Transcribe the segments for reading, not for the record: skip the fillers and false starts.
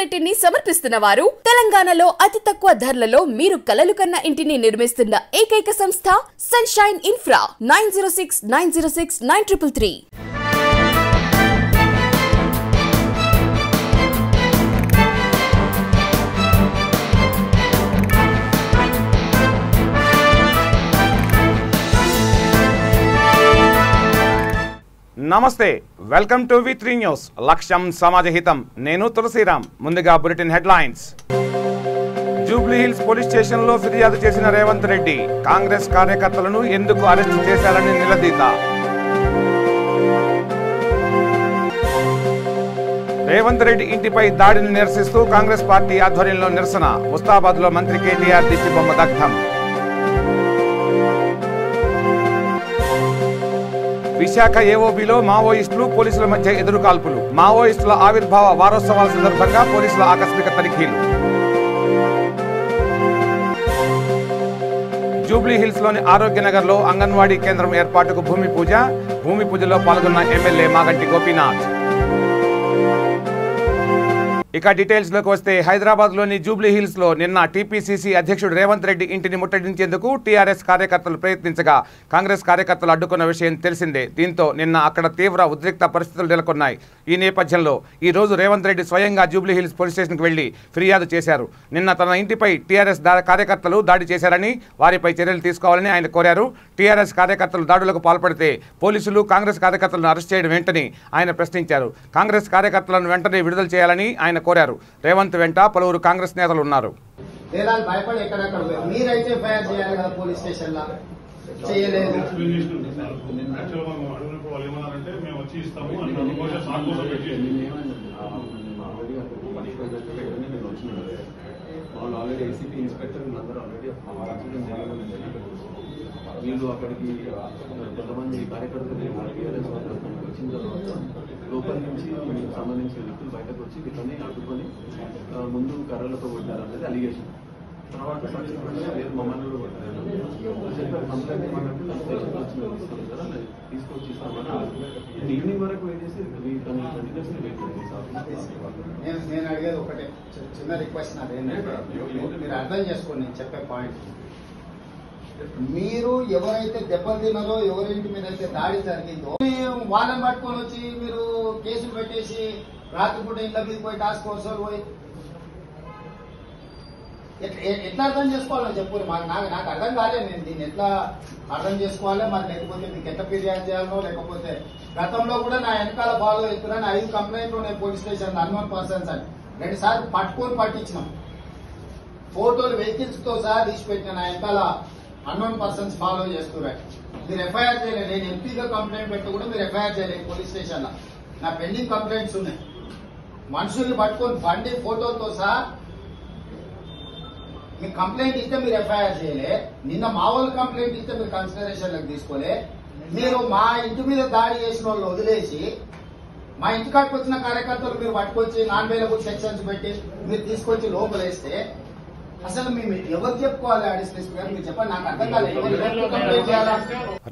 ఆపర్చునిటీని సమర్పిస్తున్న వారు తెలంగాణలో అతి తక్కువ ధరలలో మీరు కలలు కన్న ఇంటిని నిర్మిస్తున్న ఏకైక సంస్థ సన్షైన్ ఇన్ఫ్రా 9069069333. నమస్తే, వెల్కమ్ టు V3 న్యూస్. లక్ష్యం సమాజహితం. నేను తులసిరామ్. ముందుగా bulletin headlines. Jubilee hills police స్టేషన్లో ఫిర్యాదు చేసిన రేవంత్ రెడ్డి కాంగ్రెస్ కార్యకర్తలను ఎందుకు అరెస్ట్ చేశారని నిలదీత. రేవంత్ రెడ్డి ఇంటిపై దాడిని నిరసిస్తూ కాంగ్రెస్ పార్టీ ఆధ్వర్యంలో నిరసన. ముస్తాబాద్లో మంత్రి కేటీఆర్ దిష్టిబొమ్మ దగ్ధం. విశాఖ ఏఓబీలో మావోయిస్టులు పోలీసుల మధ్య ఎదురుకాల్పులు. మావోయిస్టుల ఆవిర్భావ వారోత్సవాల సందర్భంగా పోలీసుల ఆకస్మిక తనిఖీలు. జూబ్లీ హిల్స్ లోని ఆరోగ్యనగర్ లో అంగన్వాడీ కేంద్రం ఏర్పాటుకు భూమి పూజలో పాల్గొన్న ఎమ్మెల్యే మాగంటి గోపీనాథ్. ఇక డీటెయిల్స్ లోకి వస్తే, హైదరాబాద్ లోని జూబ్లీ హిల్స్ లో నిన్న టీపీసీసీ అధ్యక్షుడు రేవంత్ రెడ్డి ఇంటిని ముట్టడించేందుకు టీఆర్ఎస్ కార్యకర్తలు ప్రయత్నించగా కాంగ్రెస్ కార్యకర్తలు అడ్డుకున్న విషయం తెలిసిందే. దీంతో నిన్న అక్కడ తీవ్ర ఉద్రిక్త పరిస్థితులు నెలకొన్నాయి. ఈ నేపథ్యంలో ఈ రోజు రేవంత్ రెడ్డి స్వయంగా జూబ్లీ హిల్స్ పోలీస్ స్టేషన్కి వెళ్లి ఫిర్యాదు చేశారు. నిన్న తన ఇంటిపై టీఆర్ఎస్ కార్యకర్తలు దాడి చేశారని, వారిపై చర్యలు తీసుకోవాలని ఆయన కోరారు. టీఆర్ఎస్ కార్యకర్తలు దాడులకు పాల్పడితే పోలీసులు కాంగ్రెస్ కార్యకర్తలను అరెస్ట్ చేయడం వెంటనే ఆయన ప్రశ్నించారు. కాంగ్రెస్ కార్యకర్తలను వెంటనే విడుదల చేయాలని ఆయన కోరారు. రేవంత్ వెంట పలువురు కాంగ్రెస్ నేతలు ఉన్నారు. వీళ్ళు అక్కడికి కొంతమంది కార్యకర్తలు వచ్చిన తర్వాత లోపల నుంచి సంబంధించిన వ్యక్తులు బయటకు వచ్చి వీళ్ళని అడ్డుకొని ముందు కర్రలతో కొట్టారు అనేది అలిగేషన్. తర్వాత వేరు మమ్మల్ని కూడా కొట్టారు చెప్పారు. కంప్లైంట్ ఏమంటే నా స్టేషన్కి వచ్చి ఇస్తాను కదా, తీసుకొచ్చి ఇస్తామని ఈవినింగ్ వరకు వెయిట్ చేసి కంటిన్యూస్లీ వెయిట్ చేసి. నేను అడిగేది ఒకటే చిన్న రిక్వెస్ట్ నాది ఏంటంటే, మీరు అర్థం చేసుకోండి నేను చెప్పే పాయింట్. మీరు ఎవరైతే దెబ్బలు తిన్నారో, ఎవరింటి మీద అయితే దాడి జరిగిందో వాళ్ళని పట్టుకొని వచ్చి మీరు కేసులు పెట్టేసి రాత్రిపూట ఇంట్లో మీద పోయి టాస్క్ ఫోర్స్ పోయి ఎట్లా అర్థం చేసుకోవాలని చెప్పు. నాకు అర్థం కాలేదు. నేను దీన్ని ఎట్లా అర్థం చేసుకోవాలి, మరి లేకపోతే మీకు ఎట్లా ఫిర్యాదు చేయాలనో, లేకపోతే గతంలో కూడా నా వెనకాల ఫాలో అవుతున్నాను 5 కంప్లైంట్లు ఉన్నాయి పోలీస్ స్టేషన్ అన్నోన్ పర్సన్స్ అని 2 సార్లు పట్టించినాం. ఫోటోలు వెహికల్స్ తో సహా తీసిపెట్టిన నా వెనకాల అన్నోన్ పర్సన్స్ ఫాలో చేస్తున్నారు. మీరు ఎఫ్ఐఆర్ చేయలేదు. నేను ఎంపీగా కంప్లైంట్ పెట్టి కూడా మీరు ఎఫ్ఐఆర్ చేయలేదు పోలీస్ స్టేషన్ లో. నా పెండింగ్ కంప్లైంట్స్ ఉన్నాయి. మనుషుల్ని పట్టుకొని బండి ఫోటోతో సహా మీకు కంప్లైంట్ ఇస్తే మీరు ఎఫ్ఐఆర్ చేయలే. నిన్న మా వాళ్ళు కంప్లైంట్ ఇస్తే మీరు కన్సిడరేషన్ లోకి తీసుకోలే. మీరు మా ఇంటి మీద దాడి చేసిన వాళ్ళు వదిలేసి మా ఇంటికాడికి వచ్చిన కార్యకర్తలు మీరు పట్టుకొచ్చి నాన్ అవైలబుల్ సెక్షన్స్ పెట్టి మీరు తీసుకొచ్చి లోపలేస్తే అసలు మేము ఎవరు చెప్పుకోవాలి? మీరు చెప్పండి, నాకు అర్థం కాలేదు.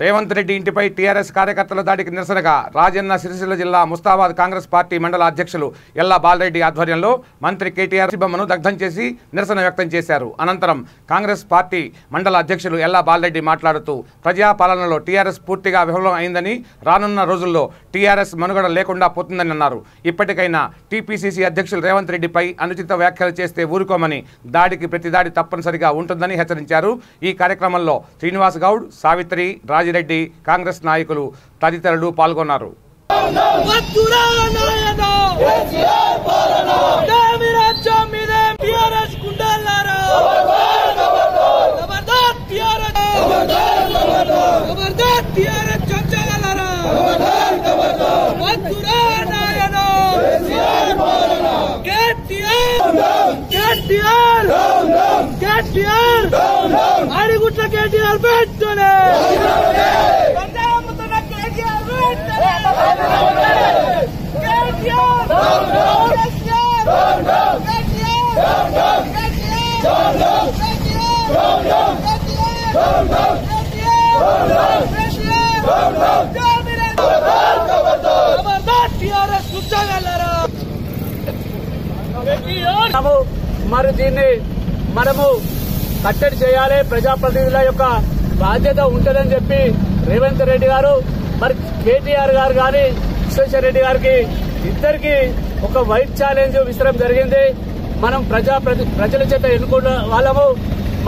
రేవంత్ రెడ్డి ఇంటిపై టీఆర్ఎస్ కార్యకర్తల దాడికి నిరసనగా రాజన్న సిరిసిల్ల జిల్లా ముస్తాబాద్ కాంగ్రెస్ పార్టీ మండల అధ్యక్షులు ఎల్లా బాలరెడ్డి ఆధ్వర్యంలో మంత్రి కేటీఆర్ దిష్టిబొమ్మను దగ్ధం చేసి నిరసన వ్యక్తం చేశారు. అనంతరం కాంగ్రెస్ పార్టీ మండల అధ్యక్షులు ఎల్లా బాలరెడ్డి మాట్లాడుతూ ప్రజాపాలనలో టీఆర్ఎస్ పూర్తిగా విఫలం అయిందని, రానున్న రోజుల్లో టీఆర్ఎస్ మనుగడ లేకుండా పోతుందని అన్నారు. ఇప్పటికైనా టీపీసీసీ అధ్యక్షులు రేవంత్ రెడ్డిపై అనుచిత వ్యాఖ్యలు చేస్తే ఊరుకోమని, దాడికి ప్రతిదాడి తప్పనిసరిగా ఉంటుందని హెచ్చరించారు. ఈ కార్యక్రమంలో శ్రీనివాస్ గౌడ్, సావిత్రి, రాజిరెడ్డి, కాంగ్రెస్ నాయకులు తదితరులు పాల్గొన్నారు. అడిగుట్ల కేటీఆర్ పెట్టనే మరి దీన్ని మనము కట్టడి చేయాలి, ప్రజాప్రతినిధుల యొక్క బాధ్యత ఉంటుందని చెప్పి రేవంత్ రెడ్డి గారు మరి కేటీఆర్ గారు గాని విశ్వేశ్వర రెడ్డి గారికి ఇద్దరికి ఒక వైట్ ఛాలెంజ్ విసరం జరిగింది. మనం ప్రజల చేత ఎన్నుకున్న వాళ్ళము.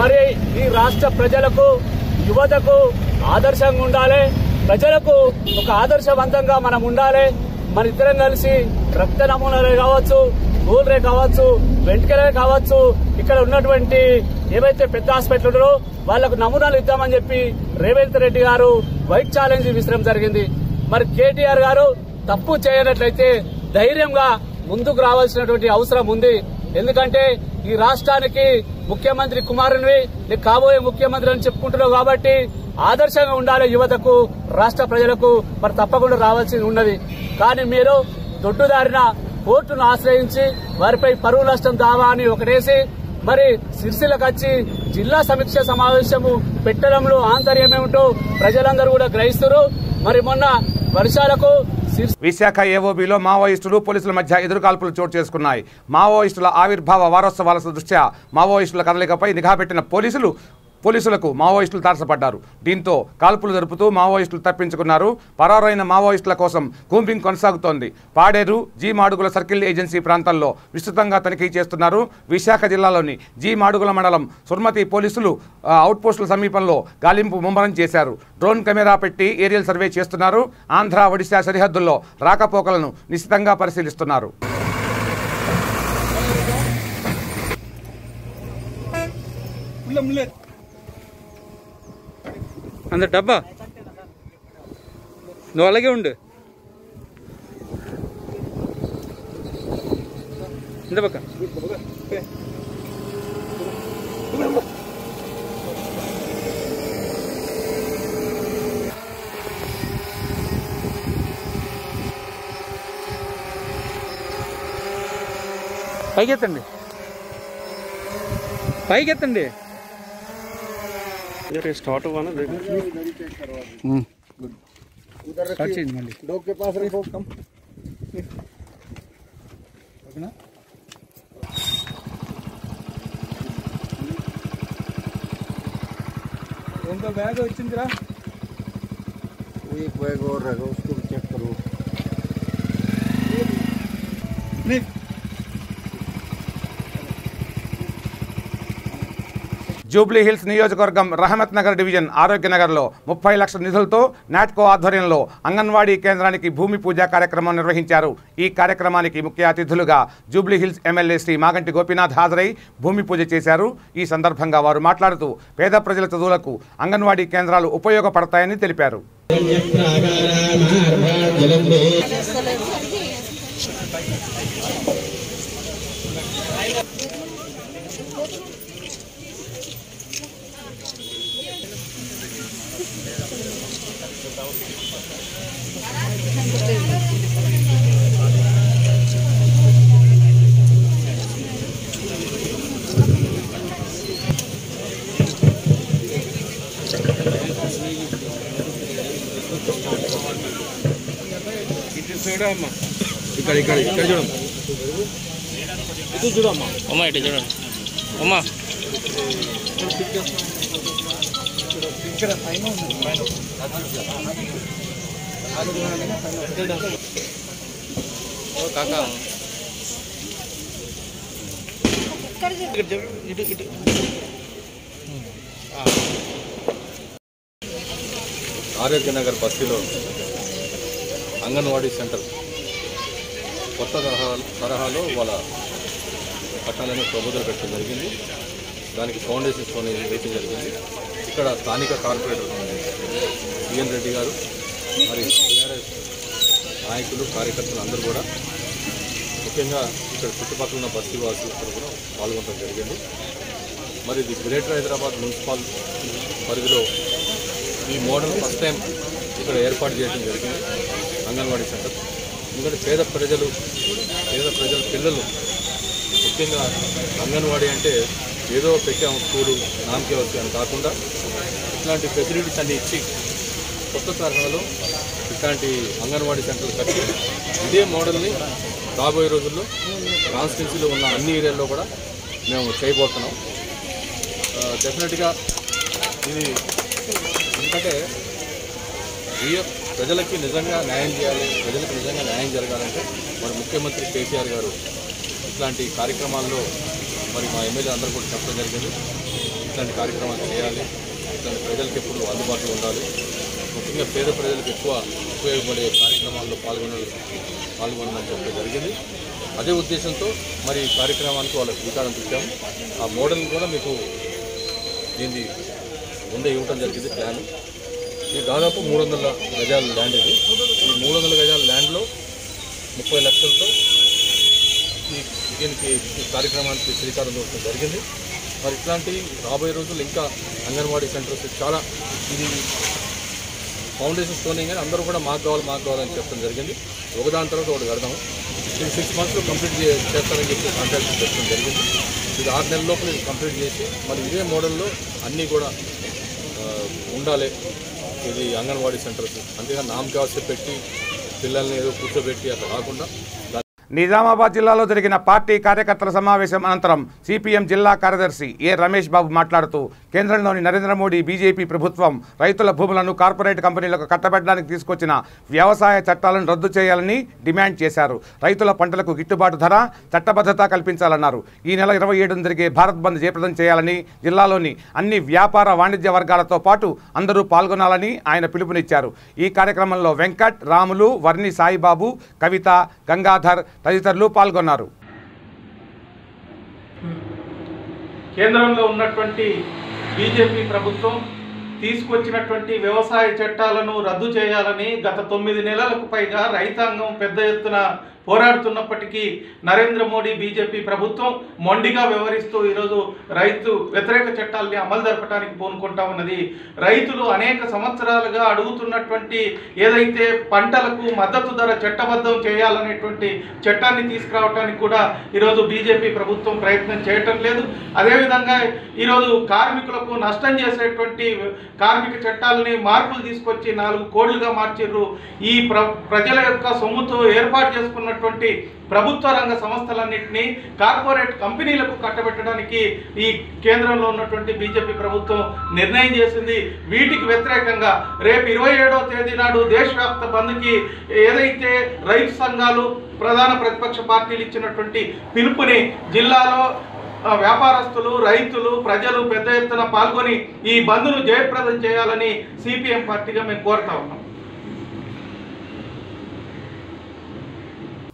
మరి ఈ రాష్ట్ర ప్రజలకు యువతకు ఆదర్శంగా ఉండాలి, ప్రజలకు ఒక ఆదర్శవంతంగా మనం ఉండాలి. మన ఇద్దరం కలిసి రక్త నమూనాలే కావచ్చు, గోల్రే కావచ్చు, వెంట్కలే కావచ్చు, ఇక్కడ ఉన్నటువంటి ఏవైతే పెద్ద హాస్పిటల్ ఉన్నారో వాళ్లకు నమూనాలు ఇద్దామని చెప్పి రేవంత్ రెడ్డి గారు వైట్ ఛాలెంజ్ విసరం జరిగింది. మరి కేటీఆర్ గారు తప్పు చేయనట్లయితే ధైర్యంగా ముందుకు రావాల్సినటువంటి అవసరం ఉంది. ఎందుకంటే ఈ రాష్ట్రానికి ముఖ్యమంత్రి కుమారునివి, నీకు కాబోయే ముఖ్యమంత్రి అని చెప్పుకుంటున్నావు కాబట్టి ఆదర్శంగా ఉండాలి యువతకు, రాష్ట్ర ప్రజలకు. మరి తప్పకుండా రావాల్సి ఉన్నది. కానీ మీరు దొడ్డుదారిన కోర్టును ఆశ్రయించి వారిపై పరువు నష్టం దావా అని ఒకటేసి మరి సిరిసిల్లకు వచ్చి జిల్లా సమీక్ష సమావేశము పెట్టడంలో ఆంతర్యమేమిటో ప్రజలందరూ కూడా గ్రహిస్తున్నారు. మరి మొన్న వర్షాలకు విశాఖ ఏఓబీలో మావోయిస్టులు పోలీసుల మధ్య ఎదురుకాల్పులు చోటు చేసుకున్నాయి. మావోయిస్టుల ఆవిర్భావ వారోత్సవాల దృష్ట్యా మావోయిస్టుల కదలికపై నిఘా పెట్టిన పోలీసులకు మావోయిస్టులు తారసపడ్డారు. దీంతో కాల్పులు జరుపుతూ మావోయిస్టులు తప్పించుకున్నారు. పరారైన మావోయిస్టుల కోసం కూంబింగ్ కొనసాగుతోంది. పాడేరు, జీ మాడుగుల సర్కిల్ ఏజెన్సీ ప్రాంతాల్లో విస్తృతంగా తనిఖీ చేస్తున్నారు. విశాఖ జిల్లాలోని జీ మాడుగుల మండలం సుర్మతి పోలీసులు అవుట్పోస్టుల సమీపంలో గాలింపు ముమ్మరం చేశారు. డ్రోన్ కెమెరా పెట్టి ఏరియల్ సర్వే చేస్తున్నారు. ఆంధ్ర, ఒడిశా సరిహద్దుల్లో రాకపోకలను నిశితంగా పరిశీలిస్తున్నారు. అంత డబ్బా నువ్వు అలాగే ఉండు. ఇంత పక్క పైకెత్తండి, పైకెత్తండి. स्टार्ट हुआ ना, देखो स्टार्ट चेंज मल्ली डॉग के पास रखो कम ना उनका बैग వచ్చిందిరా. एक बैग और रहेगा, उसको भी चेक करो. नहीं జూబ్లీ హిల్స్ నియోజకవర్గం రహమత్ నగర్ డివిజన్ ఆరోగ్యనగర్లో 30 లక్షల నిధులతో నాట్కో ఆధ్వర్యంలో అంగన్వాడీ కేంద్రానికి భూమి పూజ కార్యక్రమం నిర్వహించారు. ఈ కార్యక్రమానికి ముఖ్య అతిథులుగా జూబ్లీ హిల్స్ ఎమ్మెల్యే శ్రీ మాగంటి గోపీనాథ్ హాజరై భూమి పూజ చేశారు. ఈ సందర్భంగా వారు మాట్లాడుతూ పేద ప్రజల చదువులకు అంగన్వాడీ కేంద్రాలు ఉపయోగపడతాయని తెలిపారు. ఇక్కడ ఇక్కడ ఇక్కడ చూడమ్మా, ఇటు చూడమ్మా అమ్మా, ఇటు చూడండి అమ్మా. కాకా ఇటు ఇటు ఆరోగ్యనగర్ బస్తీలో అంగన్వాడీ సెంటర్ కొత్త తరహాలో వాళ్ళ పట్టాలని ప్రబోధన పెట్టడం జరిగింది. దానికి ఫౌండేషన్ స్టోన్ వేయడం జరిగింది. ఇక్కడ స్థానిక కార్పొరేటర్ పిఎన్ రెడ్డి గారు మరి టీఆర్ఎస్ నాయకులు, కార్యకర్తలు అందరూ కూడా, ముఖ్యంగా ఇక్కడ చుట్టుపక్కల ఉన్న బస్తీ వాసులు కూడా పాల్గొనడం జరిగింది. మరి ఇది గ్రేటర్ హైదరాబాద్ మున్సిపల్ పరిధిలో ఈ మోడల్ ఫస్ట్ టైం ఇక్కడ ఏర్పాటు చేయడం జరిగింది అంగన్వాడీ సెంటర్. ఎందుకంటే పేద ప్రజల పిల్లలు ముఖ్యంగా అంగన్వాడీ అంటే ఏదో పెట్టాము స్కూలు నామకే వస్తాయని కాకుండా ఇట్లాంటి ఫెసిలిటీస్ అన్ని ఇచ్చి కొత్త తరహాలో ఇట్లాంటి అంగన్వాడీ సెంటర్లు కట్టి ఇదే మోడల్ని రాబోయే రోజుల్లో కాన్స్టిట్యున్సీలో ఉన్న అన్ని ఏరియాల్లో కూడా మేము చేయబోతున్నాం. డెఫినెట్గా ఇది ఎందుకంటే ప్రజలకి నిజంగా న్యాయం చేయాలి, ప్రజలకు నిజంగా న్యాయం జరగాలంటే మరి ముఖ్యమంత్రి కేసీఆర్ గారు ఇట్లాంటి కార్యక్రమాల్లో మరి మా ఎమ్మెల్యే అందరూ కూడా చెప్పడం జరిగింది. ఇట్లాంటి కార్యక్రమాలు చేయాలి, ఇట్లాంటి ప్రజలకు ఎప్పుడు అందుబాటులో ఉండాలి, ముఖ్యంగా పేద ప్రజలకు ఎక్కువ ఉపయోగపడే కార్యక్రమాల్లో పాల్గొనమని చెప్పడం జరిగింది. అదే ఉద్దేశంతో మరి ఈ కార్యక్రమానికి వాళ్ళకి శ్రీకారం చుట్టాము. ఆ మోడల్ కూడా మీకు దీన్ని ముందే ఇవ్వటం జరిగింది ప్లాన్. ఇది దాదాపు 300 గజాల ల్యాండ్. ఇది ఈ 300 గజాల ల్యాండ్లో 30 లక్షలతో దీనికి ఈ కార్యక్రమానికి శ్రీకారం చుట్టడం జరిగింది. మరి ఇట్లాంటి రాబోయే రోజుల్లో ఇంకా అంగన్వాడీ సెంటర్స్ చాలా ఇది ఫౌండేషన్ స్టోనింగ్ కానీ అందరూ కూడా మాకు కావాలని చెప్పడం జరిగింది. ఒకదాని తర్వాత ఒకటి కడదాము. ఇది 6 monthsలో కంప్లీట్ చేస్తారని చెప్పి కాంట్రాక్ట్ చెప్పడం జరిగింది. ఇది 6 నెలల లోపల ఇది కంప్లీట్ చేసి మరి ఇదే మోడల్లో అన్నీ కూడా ఉండాలి. ఇది అంగన్వాడీ సెంటర్స్ అంతేగాని నామకావస్థ పెట్టి పిల్లల్ని ఏదో కూర్చోబెట్టి అట్లా కాకుండా. నిజామాబాద్ జిల్లాలో జరిగిన పార్టీ కార్యకర్తల సమావేశం అనంతరం సిపిఎం జిల్లా కార్యదర్శి ఏ రమేష్ బాబు మాట్లాడుతూ కేంద్రంలోని నరేంద్ర మోడీ బీజేపీ ప్రభుత్వం రైతుల భూములను కార్పొరేట్ కంపెనీలకు కట్టబెట్టడానికి తీసుకొచ్చిన వ్యవసాయ చట్టాలను రద్దు చేయాలని డిమాండ్ చేశారు. రైతుల పంటలకు గిట్టుబాటు ధర, చట్టబద్ధత కల్పించాలన్నారు. ఈ నెల 27న జరిగే భారత్ బంద్ జయప్రదం చేయాలని, జిల్లాలోని అన్ని వ్యాపార వాణిజ్య వర్గాలతో పాటు అందరూ పాల్గొనాలని ఆయన పిలుపునిచ్చారు. ఈ కార్యక్రమంలో వెంకట్, రాములు, వర్ణి సాయిబాబు, కవిత, గంగాధర్ తదితరులు పాల్గొన్నారు. కేంద్రంలో ఉన్నటువంటి బీజేపీ ప్రభుత్వం తీసుకొచ్చినటువంటి వ్యవసాయ చట్టాలను రద్దు చేయాలని గత 9 నెలలకు పైగా రైతాంగం పెద్ద ఎత్తున పోరాడుతున్నప్పటికీ నరేంద్ర మోడీ బీజేపీ ప్రభుత్వం మొండిగా వ్యవహరిస్తూ ఈరోజు రైతు వ్యతిరేక చట్టాలని అమలు జరపడానికి పూనుకుంటా ఉన్నది. రైతులు అనేక సంవత్సరాలుగా అడుగుతున్నటువంటి ఏదైతే పంటలకు మద్దతు ధర చట్టబద్ధం చేయాలనేటువంటి చట్టాన్ని తీసుకురావడానికి కూడా ఈరోజు బీజేపీ ప్రభుత్వం ప్రయత్నం చేయటం లేదు. అదేవిధంగా ఈరోజు కార్మికులకు నష్టం చేసేటువంటి కార్మిక చట్టాలని మార్పులు తీసుకొచ్చి 4 కోడ్లుగా మార్చిర్రు. ఈ ప్రజల యొక్క సొమ్ముతో ఏర్పాటు చేసుకున్నటువంటి ప్రభుత్వ రంగ సంస్థలన్నింటినీ కార్పొరేట్ కంపెనీలకు కట్టబెట్టడానికి ఈ కేంద్రంలో ఉన్నటువంటి బీజేపీ ప్రభుత్వం నిర్ణయం చేసింది. వీటికి వ్యతిరేకంగా రేపు 27వ తేదీ నాడు దేశవ్యాప్త బంద్కి ఏదైతే రైతు సంఘాలు, ప్రధాన ప్రతిపక్ష పార్టీలు ఇచ్చినటువంటి పిలుపుని జిల్లాలో వ్యాపారస్తులు, రైతులు, ప్రజలు పెద్ద ఎత్తున పాల్గొని ఈ బంద్ను జయప్రదం చేయాలని సిపిఎం పార్టీగా మేము కోరుతా ఉన్నాం.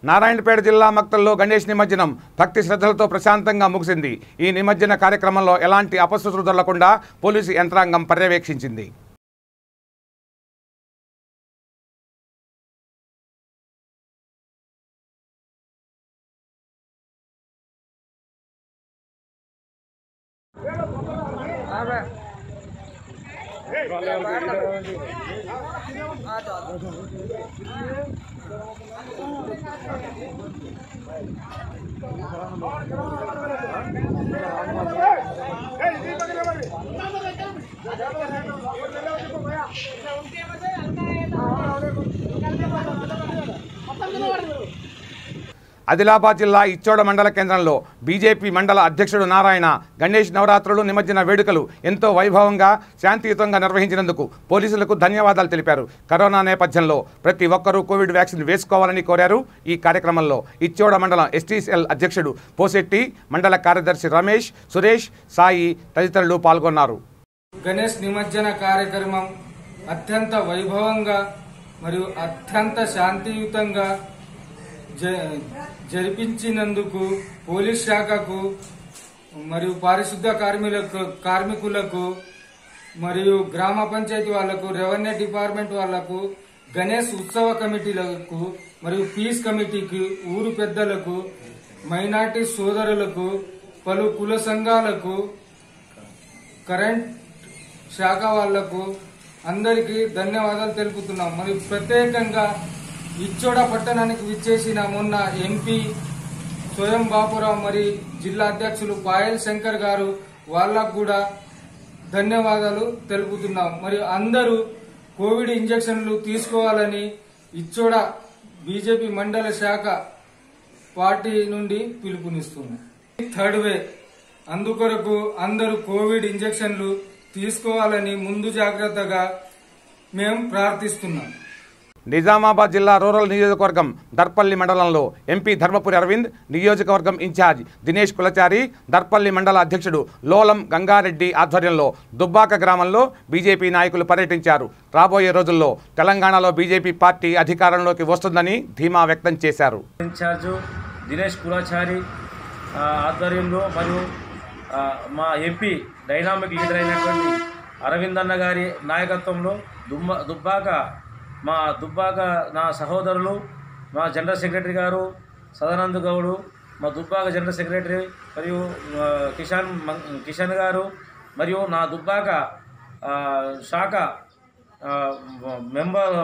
నారాయణపేట జిల్లా మక్తల్లో గణేష్ నిమజ్జనం భక్తి శ్రద్ధలతో ప్రశాంతంగా ముగిసింది. ఈ నిమజ్జన కార్యక్రమంలో ఎలాంటి అపశృతులు దొరకకుండా పోలీసు యంత్రాంగం పర్యవేక్షించింది. ఆదిలాబాద్ జిల్లా ఇచ్చోడ మండల కేంద్రంలో బీజేపీ మండల అధ్యక్షుడు నారాయణ గణేష్ నవరాత్రులు, నిమజ్జన వేడుకలు ఎంతో వైభవంగా శాంతియుతంగా నిర్వహించినందుకు పోలీసులకు ధన్యవాదాలు తెలిపారు. కరోనా నేపథ్యంలో ప్రతి ఒక్కరూ కోవిడ్ వ్యాక్సిన్ వేసుకోవాలని కోరారు. ఈ కార్యక్రమంలో ఇచ్చోడ మండలం ఎస్టీసీఎల్ అధ్యక్షుడు పోసెట్టి, మండల కార్యదర్శి రమేష్, సురేష్, సాయి తదితరులు పాల్గొన్నారు. గణేష్ నిమజ్జన కార్యక్రమం అత్యంత వైభవంగా మరియు అత్యంత శాంతియుతంగా జరిపించినందుకు పోలీస్ శాఖకు మరియు పారిశుద్ధ కార్మికులకు మరియు గ్రామ పంచాయతీ వాళ్లకు, రెవెన్యూ డిపార్ట్మెంట్ వాళ్లకు, గణేష్ ఉత్సవ కమిటీలకు మరియు పీస్ కమిటీకి, ఊరు పెద్దలకు, మైనార్టీ సోదరులకు, పలు కుల సంఘాలకు, కరెంట్ శాఖ వాళ్లకు అందరికీ ధన్యవాదాలు తెలుపుతున్నాం. మరియు ప్రత్యేకంగా ఇచ్చోడ పట్టణానికి విచ్చేసిన మొన్న ఎంపీ స్వయం బాపురావు మరియు జిల్లా అధ్యక్షులు పాయల్ శంకర్ గారు వాళ్ళకు కూడా ధన్యవాదాలు తెలుపుతున్నాం. మరియు అందరూ కోవిడ్ ఇంజెక్షన్లు తీసుకోవాలని ఇచ్చోడ బీజేపీ మండల శాఖ పార్టీ నుండి పిలుపునిస్తుంది. థర్డ్ వే అందుకొరకు అందరూ కోవిడ్ ఇంజెక్షన్లు తీసుకోవాలని ముందు జాగ్రత్తగా మేము ప్రార్థిస్తున్నాం. నిజామాబాద్ జిల్లా రూరల్ నియోజకవర్గం దర్పల్లి మండలంలో ఎంపీ ధర్మపురి అరవింద్, నియోజకవర్గం ఇన్ఛార్జ్ దినేష్ కులచారి, దర్పల్లి మండల అధ్యక్షుడు లోలం గంగారెడ్డి ఆధ్వర్యంలో దుబ్బాక గ్రామంలో బీజేపీ నాయకులు పర్యటించారు. రాబోయే రోజుల్లో తెలంగాణలో బీజేపీ పార్టీ అధికారంలోకి వస్తుందని ధీమా వ్యక్తం చేశారు. ఇన్ఛార్జు దినేష్ కులచారి ఆధ్వర్యంలో మరియు మా ఎంపీ డైనామిక్ లీడర్ అయినటువంటి అరవింద్ అన్న గారి నాయకత్వంలో దుబ్బాక నా సహోదరులు, మా జనరల్ సెక్రటరీ గారు సదానంద్ గౌడు, మా దుబ్బాక జనరల్ సెక్రటరీ మరియు కిషన్ గారు మరియు నా దుబ్బాక శాఖ మెంబర్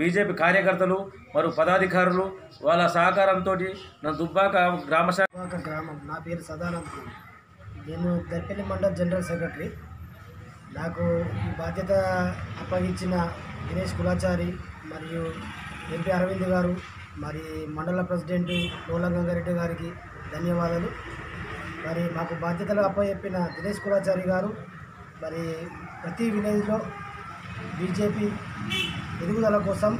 బీజేపీ కార్యకర్తలు మరియు పదాధికారులు వాళ్ళ సహకారంతో నా దుబ్బాక గ్రామం. నా పేరు సదానంద్. నేను దర్పల్లి మండల జనరల్ సెక్రటరీ. నాకు ఈ బాధ్యత అప్పగించిన దినేష్ కులాచారి మరియు ఎంపీ అరవింద్ గారు, మరి మండల ప్రెసిడెంట్ లోలం గంగారెడ్డి గారికి ధన్యవాదాలు. మరి మాకు బాధ్యతలు అప్పచెప్పిన దినేష్ కులాచారి గారు మరి ప్రతి విలేజ్లో బీజేపీ ఎదుగుదల కోసం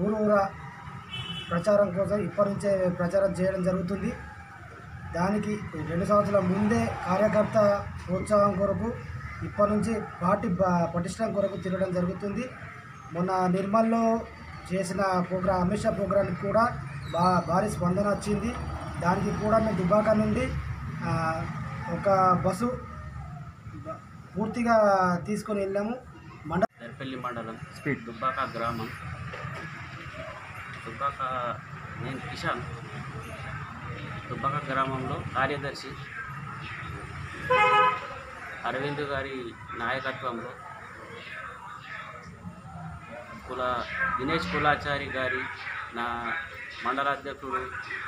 ఊరూరా ప్రచారం కోసం ఇప్పటి నుంచే ప్రచారం చేయడం జరుగుతుంది. దానికి 2 సంవత్సరాల ముందే కార్యకర్త ప్రోత్సాహం కొరకు ఇప్పటి నుంచి పార్టీ పటిష్టం కొరకు తిరగడం జరుగుతుంది. మొన్న నిర్మల్లో చేసిన ప్రోగ్రాం, అమిత్ షా ప్రోగ్రాంకి కూడా భారీ స్పందన వచ్చింది. దానికి కూడా మేము దుబ్బాక నుండి ఒక బస్సు పూర్తిగా తీసుకొని వెళ్ళాము. దర్పల్లి మండలం దుబ్బాక గ్రామం. నేను కిషన్. దుబ్బాక గ్రామంలో కార్యదర్శి అరవింద్ గారి నాయకత్వంలో దినేష్ కులాచారి గారి నా మండలాధ్యక్షుడు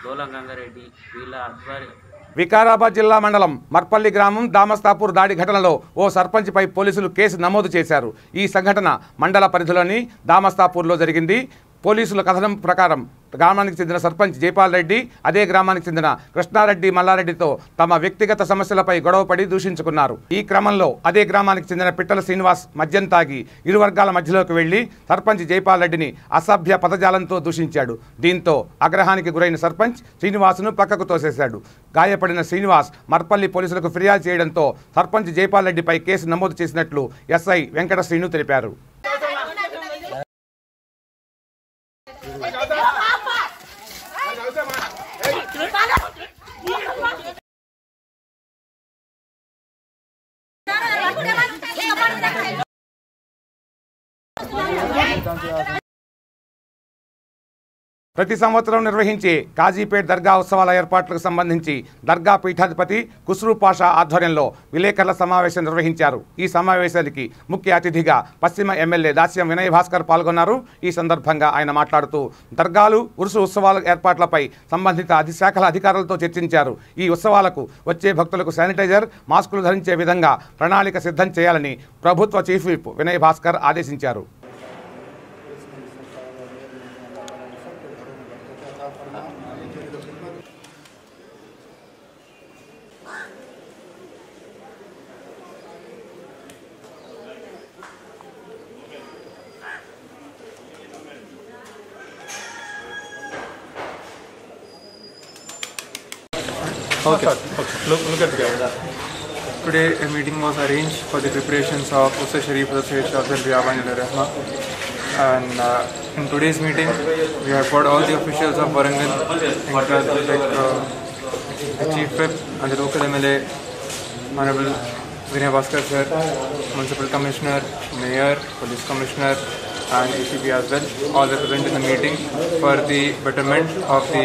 లోలం గంగారెడ్డి వీళ్ళ ఆధ్వర్యం. వికారాబాద్ జిల్లా మండలం మర్పల్లి గ్రామం దామస్తాపూర్ దాడి ఘటనలో ఓ సర్పంచ్పై పోలీసులు కేసు నమోదు చేశారు. ఈ సంఘటన మండల పరిధిలోని దామస్తాపూర్లో జరిగింది. పోలీసుల కథనం ప్రకారం గ్రామానికి చెందిన సర్పంచ్ జైపాల్ రెడ్డి అదే గ్రామానికి చెందిన కృష్ణారెడ్డి మల్లారెడ్డితో తమ వ్యక్తిగత సమస్యలపై గొడవపడి దూషించుకున్నారు. ఈ క్రమంలో అదే గ్రామానికి చెందిన పిట్టల శ్రీనివాస్ మద్యం తాగి ఇరు వర్గాల మధ్యలోకి వెళ్లి సర్పంచ్ జైపాల్ రెడ్డిని అసభ్య పదజాలంతో దూషించాడు. దీంతో ఆగ్రహానికి గురైన సర్పంచ్ శ్రీనివాస్ను పక్కకు తోసేశాడు. గాయపడిన శ్రీనివాస్ మర్పల్లి పోలీసులకు ఫిర్యాదు చేయడంతో సర్పంచ్ జైపాల్ రెడ్డిపై కేసు నమోదు చేసినట్లు ఎస్ఐ వెంకట శ్రీను తెలిపారు. ప్రతి సంవత్సరం నిర్వహించే కాజీపేట్ దర్గా ఉత్సవాల ఏర్పాట్లకు సంబంధించి దర్గా పీఠాధిపతి ఖుస్రూ పాషా ఆధ్వర్యంలో విలేకరుల సమావేశం నిర్వహించారు. ఈ సమావేశానికి ముఖ్య అతిథిగా పశ్చిమ ఎమ్మెల్యే దాస్యం వినయ్ భాస్కర్ పాల్గొన్నారు. ఈ సందర్భంగా ఆయన మాట్లాడుతూ దర్గాలు ఉరుసు ఉత్సవాల ఏర్పాట్లపై సంబంధిత శాఖల అధికారులతో చర్చించారు. ఈ ఉత్సవాలకు వచ్చే భక్తులకు శానిటైజర్, మాస్కులు ధరించే విధంగా ప్రణాళిక సిద్ధం చేయాలని ప్రభుత్వ చీఫ్ విప్ వినయ్ భాస్కర్ ఆదేశించారు. Okay. Look at the Today a meeting was arranged for the preparations of Usa Sharif Rasid Shazal Riyawan Rahma, and in today's meeting we have got all the officials of Warangal, like the Chief Whip and the local MLA, Honorable Vinay Bhaskar Sir, Municipal Commissioner, Mayor, Police Commissioner and ACP as well, all represent in the meeting for the betterment of the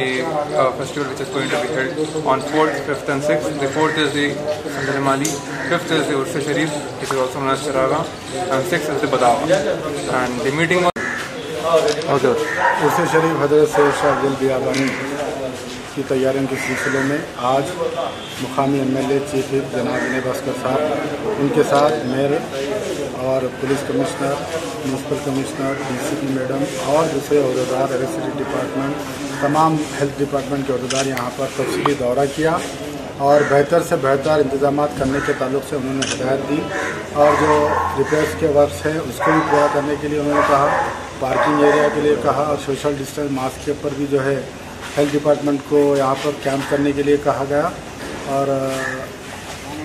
festival which is going to be held on 4th, 5th and 6th. The 4th is the Sandalimali, 5th is the Ursa Sharif, which is also known as Charaga, and 6th is the Badawa. And the meeting was... Okay. Ursa Sharif Hazrat Sayyid Shah Abdul Biabani की तैयारियों के सिलसिले में आज मुकामी MLA chief whip जनाब विनय भास्कर साहब, उनके साथ मेयर और police commissioner, municipal commissioner, DCP madam और दूसरे अहदेदार, इलेक्ट्रिसिटी डिपार्टमेंट, तमाम हेल्थ डिपार्टमेंट के अहदेदार यहाँ पर तफसीली दौरा किया और बेहतर से बेहतर इंतजाम करने के ताल्लुक से उन्होंने हिदायत दी और जो रिपेयर्स के वर्क्स हैं उसको भी पूरा करने के लिए उन्होंने कहा, पार्किंग एरिया के लिए कहा और सोशल डिस्टेंस मास्क के ऊपर भी जो है हेल्थ डिपार्टमेंट को यहाँ पर कैंप करने के लिए कहा गया और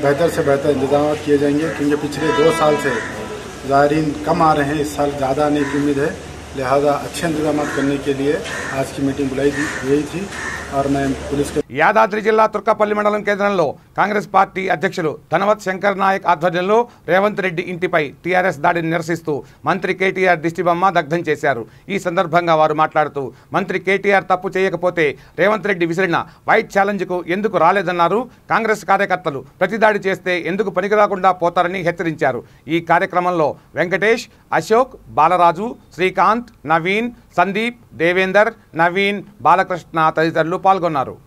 बेहतर से बेहतर इंतजाम किए जाएंगे क्योंकि पिछले 2 साल से ज़ायरीन कम आ रहे हैं, इस साल ज़्यादा आने की उम्मीद है, लिहाजा अच्छे इंतजाम करने के लिए आज की मीटिंग बुलाई गई थी और मैं पुलिस के యాదాద్రి జిల్లా తుర్కపల్లి మండలం కేంద్రంలో కాంగ్రెస్ పార్టీ అధ్యక్షులు ధనవత్ శంకర్ నాయక్ ఆధ్వర్యంలో రేవంత్ రెడ్డి ఇంటిపై టీఆర్ఎస్ దాడిని నిరసిస్తూ మంత్రి కేటీఆర్ దిష్టిబొమ్మ దగ్ధం చేశారు. ఈ సందర్భంగా వారు మాట్లాడుతూ మంత్రి కేటీఆర్ తప్పు చేయకపోతే రేవంత్ రెడ్డి విసిరిన వైట్ ఛాలెంజ్కు ఎందుకు రాలేదన్నారు. కాంగ్రెస్ కార్యకర్తలు ప్రతిదాడి చేస్తే ఎందుకు పనికిరాకుండా పోతారని హెచ్చరించారు. ఈ కార్యక్రమంలో వెంకటేష్, అశోక్, బాలరాజు, శ్రీకాంత్, నవీన్, సందీప్, దేవేందర్, నవీన్, బాలకృష్ణ తదితరులు పాల్గొన్నారు.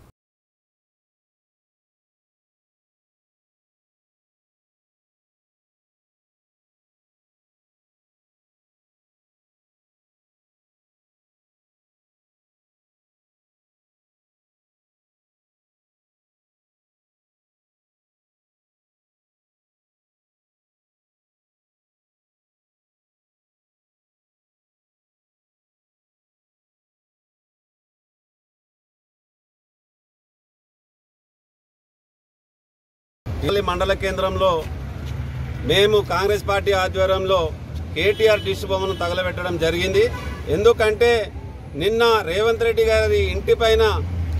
మండల కేంద్రంలో మేము కాంగ్రెస్ పార్టీ ఆధ్వర్యంలో కేటీఆర్ దిష్టి బొమ్మను తగలబెట్టడం జరిగింది. ఎందుకంటే నిన్న రేవంత్ రెడ్డి గారి ఇంటిపైన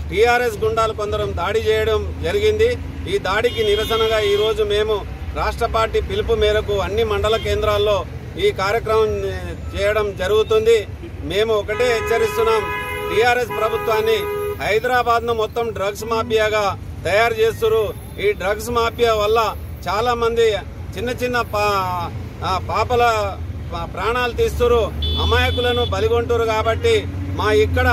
టీఆర్ఎస్ గుండాలు కొందరు దాడి చేయడం జరిగింది. ఈ దాడికి నిరసనగా ఈరోజు మేము రాష్ట్ర పార్టీ పిలుపు మేరకు అన్ని మండల కేంద్రాల్లో ఈ కార్యక్రమం చేయడం జరుగుతుంది. మేము ఒకటే హెచ్చరిస్తున్నాం, టీఆర్ఎస్ ప్రభుత్వాన్ని హైదరాబాద్ను మొత్తం డ్రగ్స్ మాఫియాగా తయారు చేస్తున్నారు. ఈ డ్రగ్స్ మాఫియా వల్ల చాలా మంది చిన్న చిన్న పాపల ప్రాణాలు తీస్తున్నారు, అమాయకులను బలిగొంటారు. కాబట్టి మా ఇక్కడ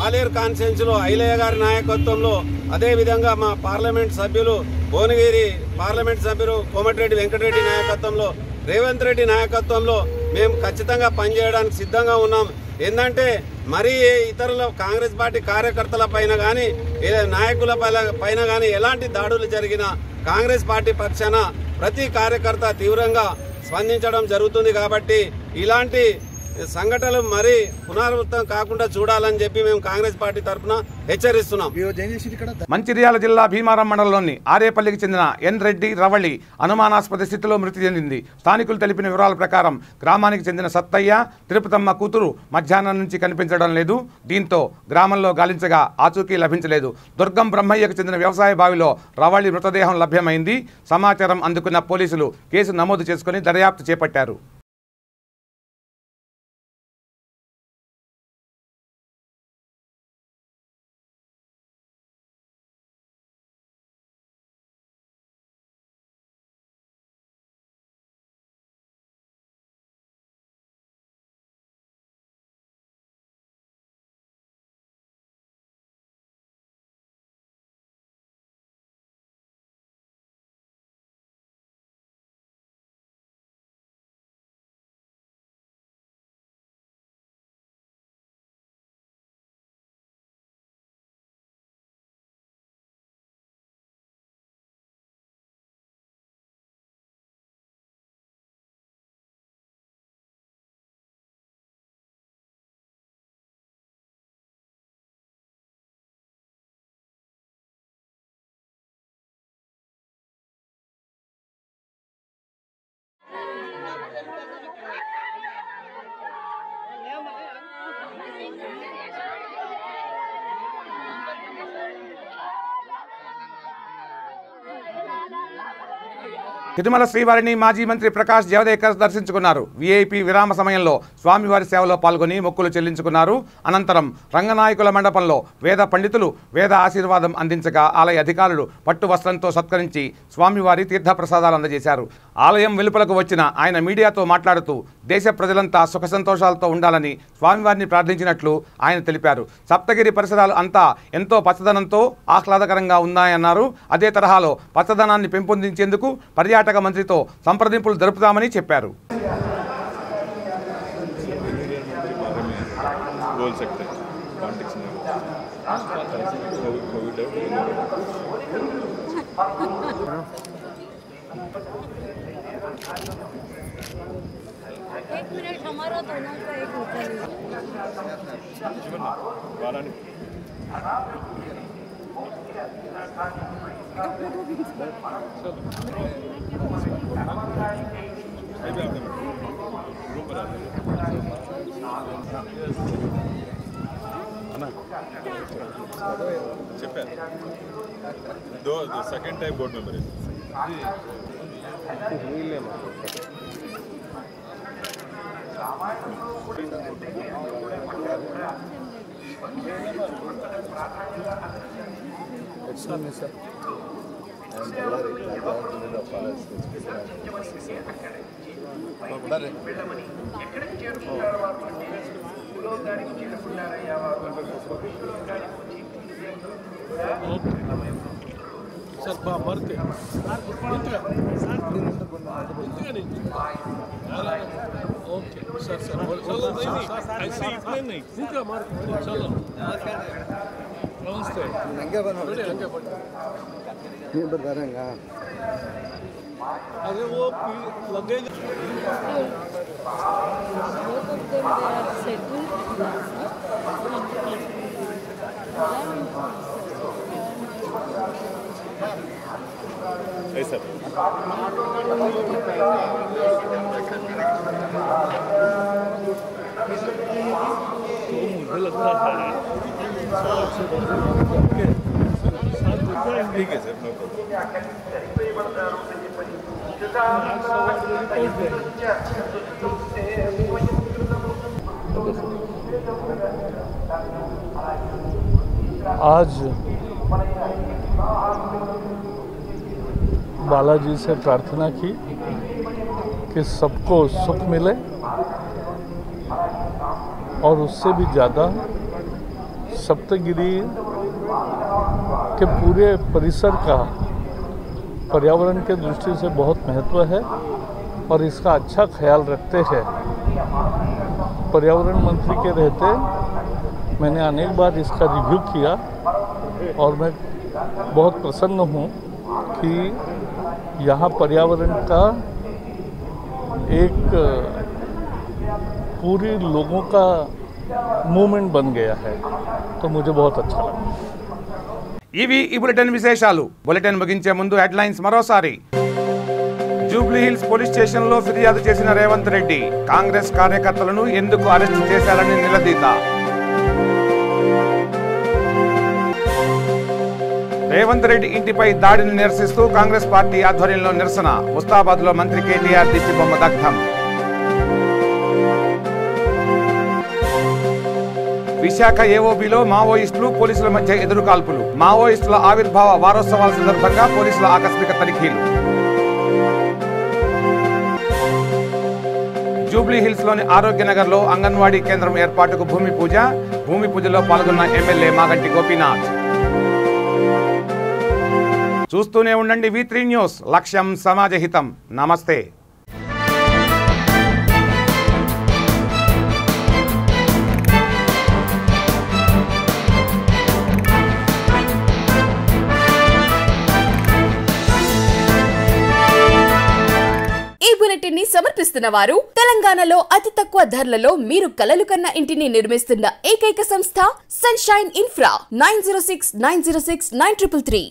ఆలేరు కాన్స్టిట్యున్సీ లో ఐలయ్య గారి నాయకత్వంలో, అదేవిధంగా మా పార్లమెంట్ సభ్యులు భువనగిరి పార్లమెంట్ సభ్యులు కోమటిరెడ్డి వెంకటరెడ్డి నాయకత్వంలో, రేవంత్ రెడ్డి నాయకత్వంలో మేము ఖచ్చితంగా పనిచేయడానికి సిద్ధంగా ఉన్నాం. ఏంటంటే మరీ ఇతరుల కాంగ్రెస్ పార్టీ కార్యకర్తల పైన కానీ నాయకుల పైన కానీ ఎలాంటి దాడులు జరిగినా కాంగ్రెస్ పార్టీ పక్షాన ప్రతి కార్యకర్త తీవ్రంగా స్పందించడం జరుగుతుంది. కాబట్టి ఇలాంటి సంఘటనలు మరీ పునరావృతం కాకుండా చూడాలని చెప్పి మేము కాంగ్రెస్ పార్టీ తరఫున హెచ్చరిస్తున్నాం. మంచిర్యాల జిల్లా భీమారం మండలంలోని ఆరేపల్లికి చెందిన ఎన్ రెడ్డి రవళి అనుమానాస్పద స్థితిలో మృతి చెందింది. స్థానికులు తెలిపిన వివరాల ప్రకారం గ్రామానికి చెందిన సత్తయ్య, తిరుపతమ్మ కూతురు మధ్యాహ్నం నుంచి కనిపించడం లేదు. దీంతో గ్రామంలో గాలించగా ఆచూకీ లభించలేదు. దుర్గం బ్రహ్మయ్యకు చెందిన వ్యవసాయ బావిలో రవళి మృతదేహం లభ్యమైంది. సమాచారం అందుకున్న పోలీసులు కేసు నమోదు చేసుకుని దర్యాప్తు చేపట్టారు. తిరుమల శ్రీవారిని మాజీ మంత్రి ప్రకాష్ జవదేకర్ దర్శించుకున్నారు. వీఐపీ విరామ సమయంలో స్వామివారి సేవలో పాల్గొని మొక్కులు చెల్లించుకున్నారు. అనంతరం రంగనాయకుల మండపంలో వేద పండితులు వేద ఆశీర్వాదం అందించగా ఆలయ అధికారులు పట్టు వస్త్రంతో సత్కరించి స్వామివారి తీర్థప్రసాదాలు అందజేశారు. ఆలయం వెలుపలకు వచ్చిన ఆయన మీడియాతో మాట్లాడుతూ దేశ ప్రజలంతా సుఖ సంతోషాలతో ఉండాలని స్వామివారిని ప్రార్థించినట్లు ఆయన తెలిపారు. సప్తగిరి పరిసరాలు అంతా ఎంతో పచ్చదనంతో ఆహ్లాదకరంగా ఉన్నాయన్నారు. అదే తరహాలో పచ్చదనాన్ని పెంపొందించేందుకు పర్యాటక పర్యాటక మంత్రితో సంప్రదింపులు జరుపుతామని చెప్పారు. एक मिनट हमारा दोनों का एक होता है दो second type board member sir मरते ओके सर सर ऐसे इतने नहीं चलो नमस्ते अरे वो लगेगा ऐसा मुझे लगता है ठीक है सर आज बालाजी से प्रार्थना की कि सबको सुख मिले और उससे भी ज़्यादा सप्तगिरी के पूरे परिसर का पर्यावरण के दृष्टि से बहुत महत्व है और इसका अच्छा ख्याल रखते हैं। पर्यावरण मंत्री के रहते मैंने अनेक बार इसका रिव्यू किया और मैं बहुत प्रसन्न हूँ कि यहाँ पर्यावरण का एक पूरी लोगों का मूवमेंट बन गया है, तो मुझे बहुत अच्छा लगा। ఇవి ఈ బులెటిన్ విశేషాలు. బులెటిన్ ముగించే ముందు హెడ్లైన్స్ మరోసారి. జూబ్లీ హిల్స్ పోలీస్ స్టేషన్లో ఫిర్యాదు చేసిన రేవంత్ రెడ్డి కాంగ్రెస్ కార్యకర్తలను ఎందుకు అరెస్ట్ చేశారని నిలదీత. రేవంత్ రెడ్డి ఇంటిపై దాడిని నిరసిస్తూ కాంగ్రెస్ పార్టీ ఆధ్వర్యంలో నిరసన. ముస్తాబాద్లో మంత్రి కేటీఆర్ దిష్టిబొమ్మ దగ్ధం. విశాఖ ఏఓబీలో మావోయిస్టులు పోలీసుల మధ్య ఎదురుకాల్పులు. మావోయిస్టుల ఆవిర్భావ వారోత్సవాల సందర్భంగా పోలీసుల ఆకస్మిక తనిఖీలు. జూబ్లీ హిల్స్ లోని ఆరోగ్యనగర్లో అంగన్వాడీ కేంద్రం ఏర్పాటుకు భూమి పూజ. భూమి పూజలో పాల్గొన్న ఎమ్మెల్యే మాగంటి గోపీనాథ్. చూస్తూనే ఉండండి V3 న్యూస్, లక్ష్యం సమాజహితం. నమస్తే. ని సమర్పిస్తున్న వారు తెలంగాణలో అతి తక్కువ ధరలలో మీరు కలలు కన్న ఇంటిని నిర్మిస్తున్న ఏకైక సంస్థ సన్షైన్ ఇన్ఫ్రా 9069069333.